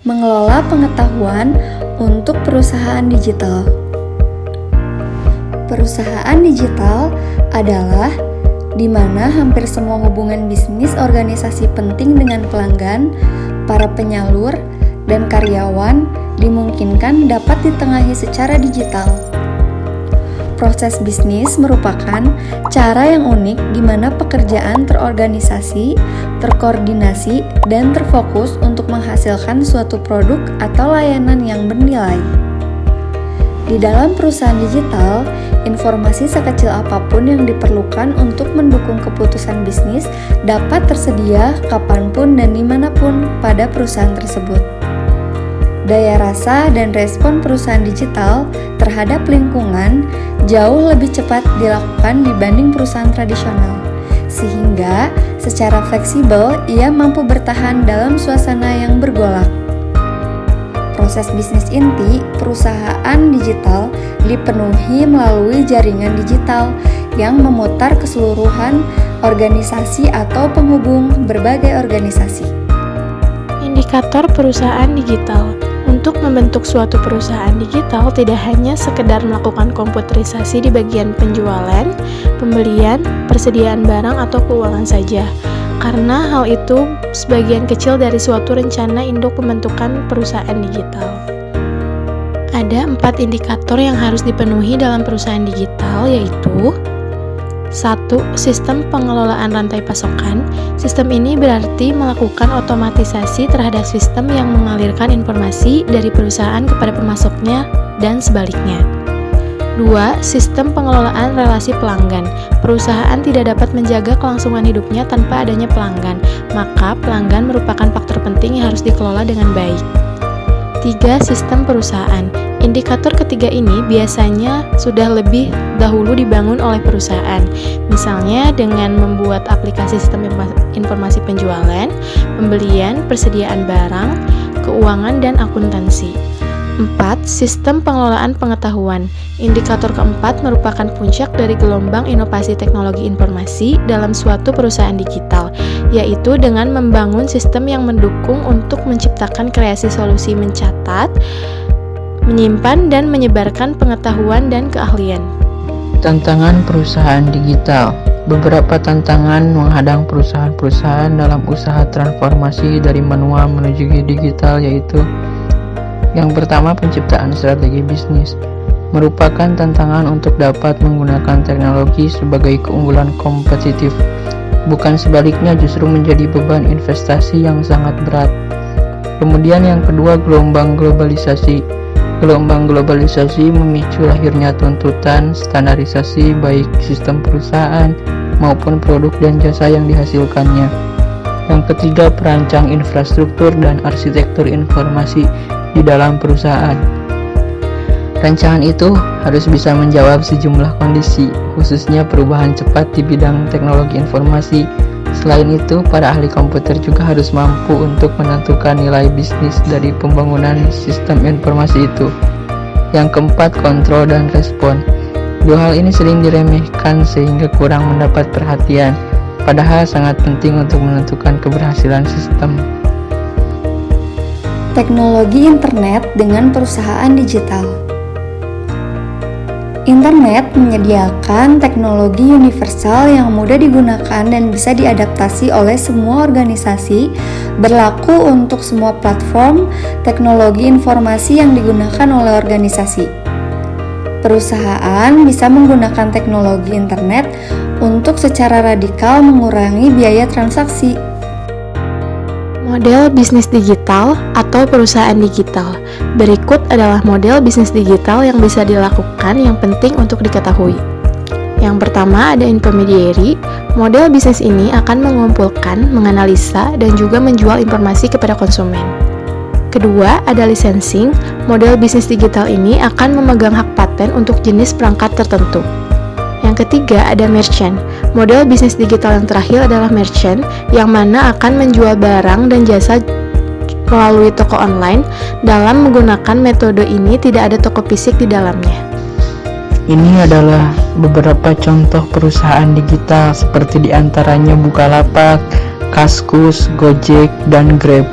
Mengelola pengetahuan untuk perusahaan digital. Perusahaan digital adalah di mana hampir semua hubungan bisnis organisasi penting dengan pelanggan, para penyalur, dan karyawan dimungkinkan dapat ditengahi secara digital. Proses bisnis merupakan cara yang unik di mana pekerjaan terorganisasi, terkoordinasi, dan terfokus untuk menghasilkan suatu produk atau layanan yang bernilai. Di dalam perusahaan digital, informasi sekecil apapun yang diperlukan untuk mendukung keputusan bisnis dapat tersedia kapanpun dan dimanapun pada perusahaan tersebut. Daya rasa dan respon perusahaan digital terhadap lingkungan jauh lebih cepat dilakukan dibanding perusahaan tradisional, sehingga secara fleksibel ia mampu bertahan dalam suasana yang bergolak. Proses bisnis inti perusahaan digital dipenuhi melalui jaringan digital yang memutar keseluruhan organisasi atau penghubung berbagai organisasi. Indikator perusahaan digital. Untuk membentuk suatu perusahaan digital tidak hanya sekedar melakukan komputerisasi di bagian penjualan, pembelian, persediaan barang atau keuangan saja, karena hal itu sebagian kecil dari suatu rencana induk pembentukan perusahaan digital. Ada 4 indikator yang harus dipenuhi dalam perusahaan digital, yaitu 1. Sistem pengelolaan rantai pasokan. Sistem ini berarti melakukan otomatisasi terhadap sistem yang mengalirkan informasi dari perusahaan kepada pemasoknya dan sebaliknya. 2. Sistem pengelolaan relasi pelanggan. Perusahaan tidak dapat menjaga kelangsungan hidupnya tanpa adanya pelanggan, maka pelanggan merupakan faktor penting yang harus dikelola dengan baik. 3. Sistem perusahaan. Indikator ketiga ini biasanya sudah lebih dahulu dibangun oleh perusahaan, misalnya dengan membuat aplikasi sistem informasi penjualan, pembelian, persediaan barang, keuangan, dan akuntansi. 4. Sistem pengelolaan pengetahuan. Indikator keempat merupakan puncak dari gelombang inovasi teknologi informasi dalam suatu perusahaan digital, yaitu dengan membangun sistem yang mendukung untuk menciptakan kreasi solusi mencatat, menyimpan dan menyebarkan pengetahuan dan keahlian. Tantangan perusahaan digital. Beberapa tantangan menghadang perusahaan-perusahaan dalam usaha transformasi dari manual menuju digital, yaitu yang pertama, penciptaan strategi bisnis. Merupakan tantangan untuk dapat menggunakan teknologi sebagai keunggulan kompetitif, bukan sebaliknya justru menjadi beban investasi yang sangat berat. Kemudian yang kedua, gelombang globalisasi. Gelombang globalisasi memicu lahirnya tuntutan standarisasi baik sistem perusahaan maupun produk dan jasa yang dihasilkannya. Yang ketiga, perancang infrastruktur dan arsitektur informasi di dalam perusahaan. Rancangan itu harus bisa menjawab sejumlah kondisi, khususnya perubahan cepat di bidang teknologi informasi. Selain itu, para ahli komputer juga harus mampu untuk menentukan nilai bisnis dari pembangunan sistem informasi itu. Yang keempat, kontrol dan respon. Dua hal ini sering diremehkan sehingga kurang mendapat perhatian, padahal sangat penting untuk menentukan keberhasilan sistem. Teknologi internet dengan perusahaan digital. Internet menyediakan teknologi universal yang mudah digunakan dan bisa diadaptasi oleh semua organisasi, berlaku untuk semua platform teknologi informasi yang digunakan oleh organisasi. Perusahaan bisa menggunakan teknologi internet untuk secara radikal mengurangi biaya transaksi. Model bisnis digital atau perusahaan digital. Berikut adalah model bisnis digital yang bisa dilakukan yang penting untuk diketahui. Yang pertama ada intermediary. Model bisnis ini akan mengumpulkan, menganalisa, dan juga menjual informasi kepada konsumen. Kedua ada licensing. Model bisnis digital ini akan memegang hak paten untuk jenis perangkat tertentu. Yang ketiga ada merchant. Model bisnis digital yang terakhir adalah merchant, yang mana akan menjual barang dan jasa melalui toko online. Dalam menggunakan metode ini tidak ada toko fisik di dalamnya. Ini adalah beberapa contoh perusahaan digital seperti diantaranya Bukalapak, Kaskus, Gojek, dan Grab.